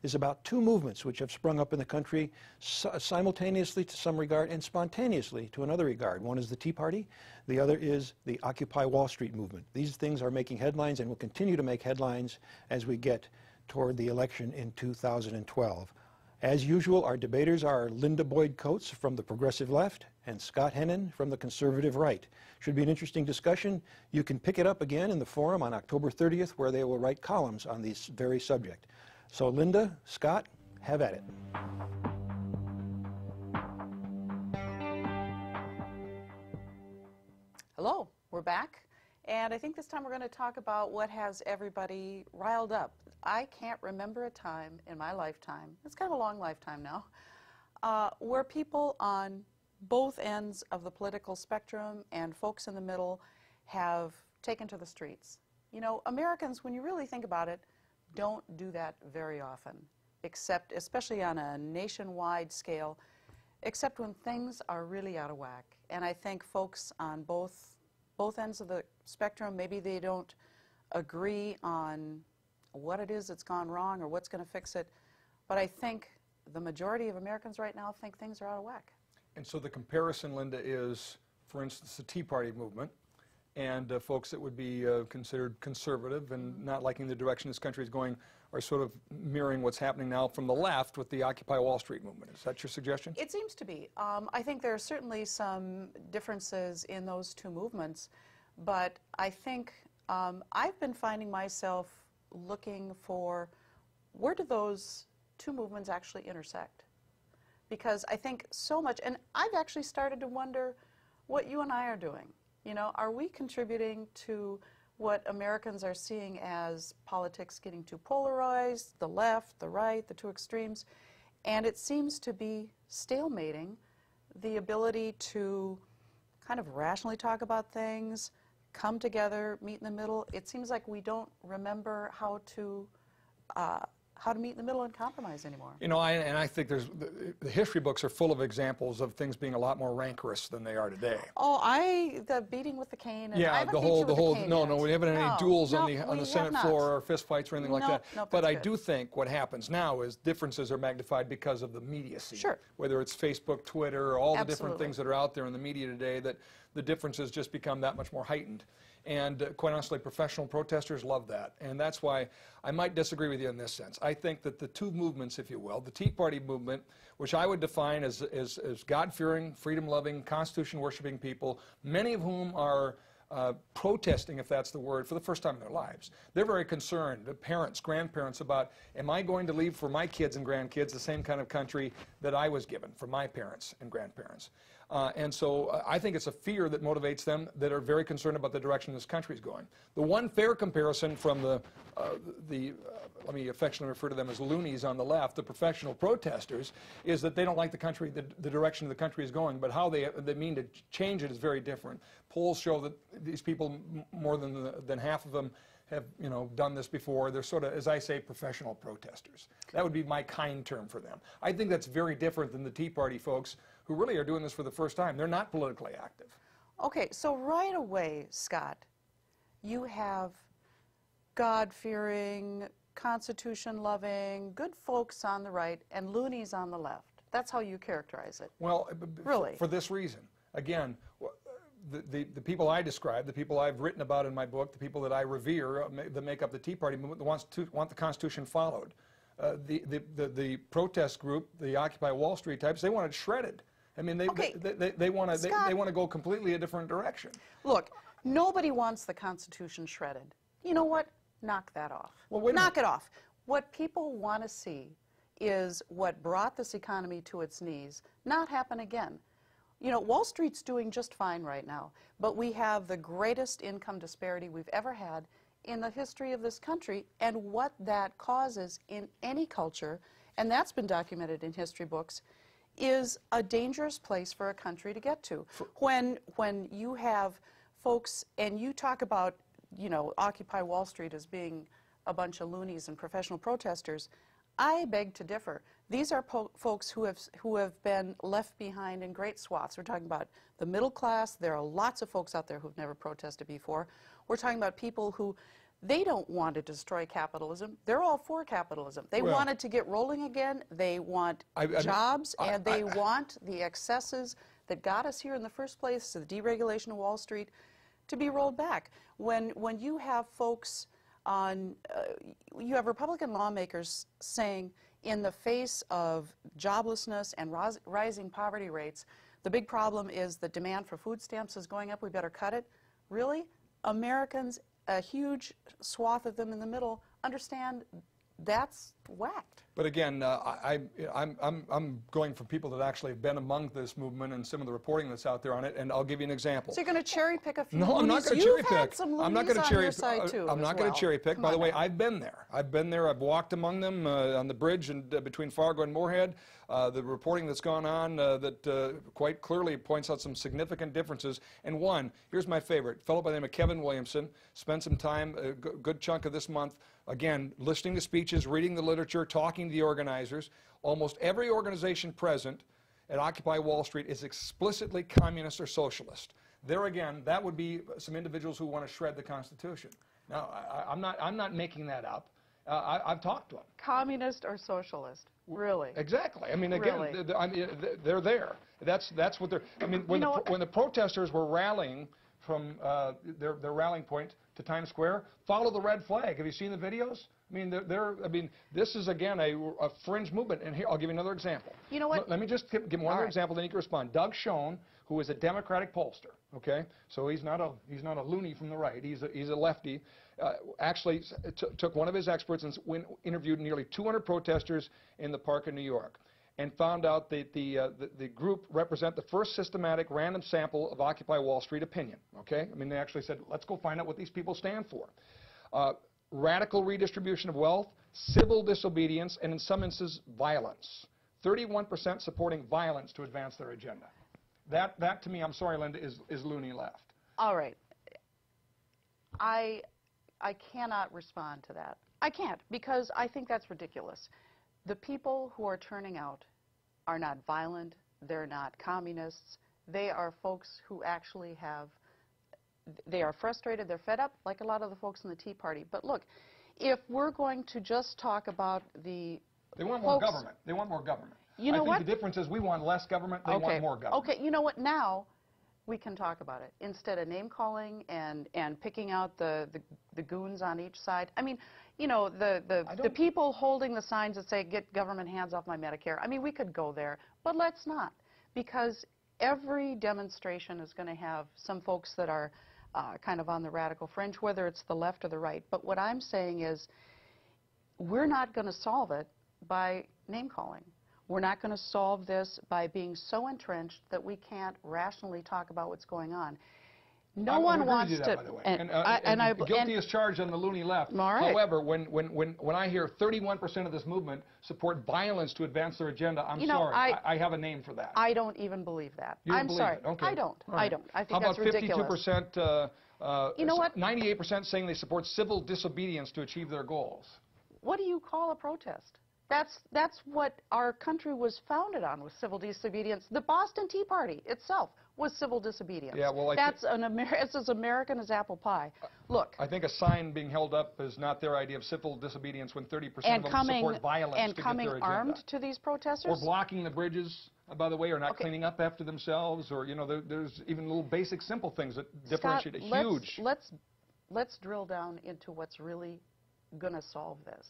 is about two movements which have sprung up in the country simultaneously to some regard and spontaneously to another regard. One is the Tea Party, the other is the Occupy Wall Street movement. These things are making headlines and will continue to make headlines as we get toward the election in 2012. As usual, our debaters are Linda Boyd Coates from the progressive left and Scott Hennon from the conservative right. Should be an interesting discussion. You can pick it up again in the forum on October 30th, where they will write columns on this very subject. So Linda, Scott, have at it. Hello, we're back. And I think this time we're going to talk about what has everybody riled up. I can't remember a time in my lifetime, it's kind of a long lifetime now, where people on both ends of the political spectrum and folks in the middle have taken to the streets. You know, Americans, when you really think about it, don't do that very often, except, especially on a nationwide scale, except when things are really out of whack. And I think folks on both ends of the spectrum, maybe they don't agree on what it is that's gone wrong or what's going to fix it, but I think the majority of Americans right now think things are out of whack. And so the comparison, Linda, is, for instance, the Tea Party movement and folks that would be considered conservative and not liking the direction this country is going are sort of mirroring what's happening now from the left with the Occupy Wall Street movement. Is that your suggestion? It seems to be. I think there are certainly some differences in those two movements, but I think I've been finding myself looking for where do those two movements actually intersect? Because I think so much, and I've actually started to wonder what you and I are doing. You know, are we contributing to what Americans are seeing as politics getting too polarized, the left, the right, the two extremes, and it seems to be stalemating the ability to kind of rationally talk about things, come together, meet in the middle. It seems like we don't remember how to meet in the middle and compromise anymore. You know, I think there's the history books are full of examples of things being a lot more rancorous than they are today. Oh, the beating with the cane. And yeah, I haven't the whole no, yet. we haven't had any duels on the Senate not. floor or fist fights or anything like that. No, but I good. do think what happens now is differences are magnified because of the media scene. Sure. Whether it's Facebook, Twitter, all the Absolutely. different things that are out there in the media today, that the differences just become that much more heightened. And quite honestly, professional protesters love that. And that's why I might disagree with you in this sense. I think that the two movements, if you will, the Tea Party movement, which I would define as God-fearing, freedom-loving, Constitution-worshiping people, many of whom are protesting, if that's the word, for the first time in their lives. They're very concerned, the parents, grandparents, about, am I going to leave for my kids and grandkids the same kind of country that I was given for my parents and grandparents? And so I think it's a fear that motivates them that are very concerned about the direction this country is going. The one fair comparison from let me affectionately refer to them as loonies on the left, the professional protesters, is that they don't like the country, the direction the country is going, but how they mean to change it is very different. Polls show that these people, more than half of them, have done this before. They're sort of, as I say, professional protesters. That would be my kind term for them. I think that's very different than the Tea Party folks who really are doing this for the first time. They're not politically active. Okay, so right away, Scott, you have God-fearing, Constitution-loving, good folks on the right and loonies on the left. That's how you characterize it. Well, really? For this reason. Again, the people I describe, the people I've written about in my book, the people that I revere, that make up the Tea Party movement, want the Constitution followed. The protest group, the Occupy Wall Street types, they want it shredded. I mean, they want to go completely a different direction. Look, nobody wants the Constitution shredded. You know what? Knock that off. Well, knock it off. What people want to see is what brought this economy to its knees not happen again. You know, Wall Street's doing just fine right now, but we have the greatest income disparity we've ever had in the history of this country, and what that causes in any culture, and that's been documented in history books, is a dangerous place for a country to get to. When you have folks, and you talk about, Occupy Wall Street as being a bunch of loonies and professional protesters, I beg to differ. These are folks who have been left behind in great swaths. We're talking about the middle class. There are lots of folks out there who've never protested before. We're talking about people who They don't want to destroy capitalism. They're all for capitalism. They Well, want it to get rolling again. They want jobs, and they want the excesses that got us here in the first place, the deregulation of Wall Street, to be rolled back. When you have folks on, you have Republican lawmakers saying, in the face of joblessness and rising poverty rates, the big problem is the demand for food stamps is going up, we better cut it. Really? Americans, a huge swath of them in the middle, understand that's whacked. But again, I'm going from people that actually have been among this movement and some of the reporting that's out there on it, and I'll give you an example. So you're going to cherry pick a few No, I'm not loonies? going to cherry You've had pick. some I'm not loonies going to on cherry your side too. I'm not going to cherry pick. By the way, I've been there. I've been there. I've walked among them on the bridge and between Fargo and Moorhead. The reporting that's gone on that quite clearly points out some significant differences. And one, here's my favorite, a fellow by the name of Kevin Williamson, spent some time, a good chunk of this month, again, listening to speeches, reading the literature, talking to the organizers. Almost every organization present at Occupy Wall Street is explicitly communist or socialist. There again, that would be some individuals who want to shred the Constitution. Now, I'm not making that up. I've talked to them. Communist or socialist? Really? Exactly. I mean, again, Really? they're there. That's what they're. I mean, when the protesters were rallying from their rallying point to Times Square, follow the red flag. Have you seen the videos? I mean, I mean, this is again a fringe movement. And here, I'll give you another example. You know what? Let me just give one other example, then you can respond. Doug Schoen, who is a Democratic pollster. Okay, so he's not a loony from the right. He's a lefty. Actually, took one of his experts and interviewed nearly 200 protesters in the park in New York, and found out that the group represent the first systematic random sample of Occupy Wall Street opinion. Okay, I mean, they actually said, let's go find out what these people stand for. Radical redistribution of wealth, civil disobedience, and in some instances, violence. 31% supporting violence to advance their agenda. That to me, I'm sorry, Linda, is loony left. All right. I cannot respond to that. I can't, because I think that's ridiculous. The people who are turning out are not violent. They're not communists. They are folks who actually they are frustrated, they're fed up, like a lot of the folks in the Tea Party. But look, if we're going to just talk about They want more government. They want more government. You know I think the difference is we want less government, they want more government. Okay, you know what, now we can talk about it. Instead of name-calling and picking out the goons on each side. I mean, you know, the people holding the signs that say, get government hands off my Medicare. I mean, we could go there, but let's not. Because every demonstration is going to have some folks that are kind of on the radical fringe, whether it's the left or the right. But what I'm saying is, we're not going to solve it by name-calling. We're not going to solve this by being so entrenched that we can't rationally talk about what's going on. No one wants to. By the way. And guilty as charged on the loony left. All right. However, when I hear 31% of this movement support violence to advance their agenda, I'm sorry. I have a name for that. I don't even believe that. You don't I'm believe sorry. It? Okay. I don't. Right. I don't. I think that's ridiculous. How about 52%? You know what? 98% saying they support civil disobedience to achieve their goals. What do you call a protest? That's what our country was founded on, was civil disobedience. The Boston Tea Party itself was civil disobedience. Yeah, well, it's as American as apple pie. Look. I think a sign being held up is not their idea of civil disobediedience when 30% of them support violence to get their agenda. And coming armed to these protesters? Or blocking the bridges, by the way, or not cleaning up after themselves, or, you know, there's even little basic simple things that differentiate a huge. Let's drill down into what's really going to solve this,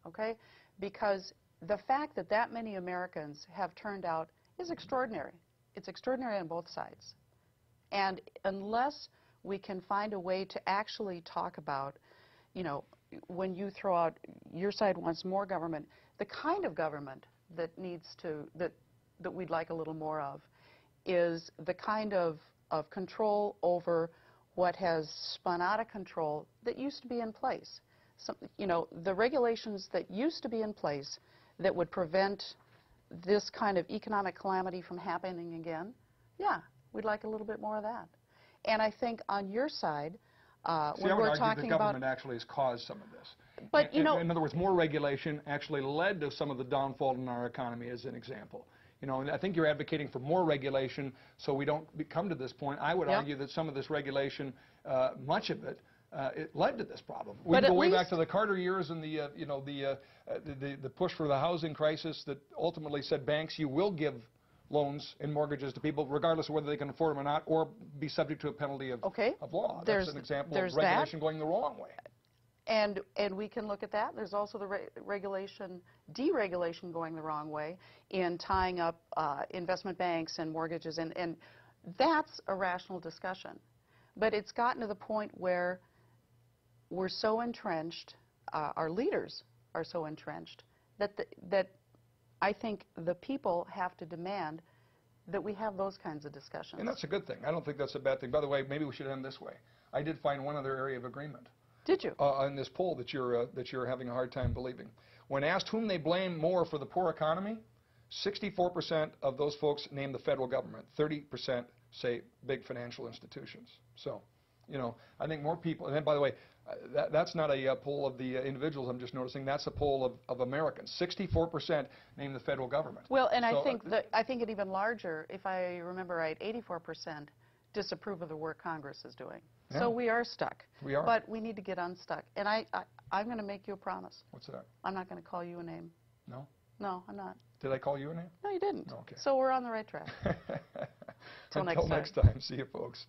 okay? Because the fact that that many Americans have turned out is extraordinary. It's extraordinary on both sides. And unless we can find a way to actually talk about, you know, when you throw out your side wants more government, the kind of government that needs to, that we'd like a little more of, is the kind of control over what has spun out of control that used to be in place. You know, the regulations that used to be in place that would prevent this kind of economic calamity from happening again, yeah, we'd like a little bit more of that. And I think on your side, when we're talking the government actually has caused some of this. But, you know, in other words, more regulation actually led to some of the downfall in our economy, as an example. You know, and I think you're advocating for more regulation so we don't come to this point. I would argue that some of this regulation, much of it, it led to this problem. We But can go at way back least- to the Carter years and the the push for the housing crisis that ultimately said, banks, you will give loans and mortgages to people regardless of whether they can afford them or not, or be subject to a penalty of, Okay. of law. There's- That's an example there's of that. regulation going the wrong way. And we can look at that. There's also the regulation, deregulation going the wrong way in tying up investment banks and mortgages, and that's a rational discussion. But it's gotten to the point where we're so entrenched, our leaders are so entrenched, that I think the people have to demand that we have those kinds of discussions. And that's a good thing. I don't think that's a bad thing. By the way, maybe we should end this way. I did find one other area of agreement. Did you? In this poll that you're having a hard time believing. When asked whom they blame more for the poor economy, 64% of those folks name the federal government. 30% say big financial institutions. So, you know, I think more people, and then by the way, that's not a poll of the individuals I'm just noticing, that's a poll of Americans. 64% name the federal government. Well, and So, I think it even larger, if I remember right, 84% disapprove of the work Congress is doing. Yeah. So we are stuck. We are. But we need to get unstuck. And I'm going to make you a promise. What's that? I'm not going to call you a name. No? No, I'm not. Did I call you a name? No, you didn't. Okay. So we're on the right track. Till Until next time. next time. See you, folks.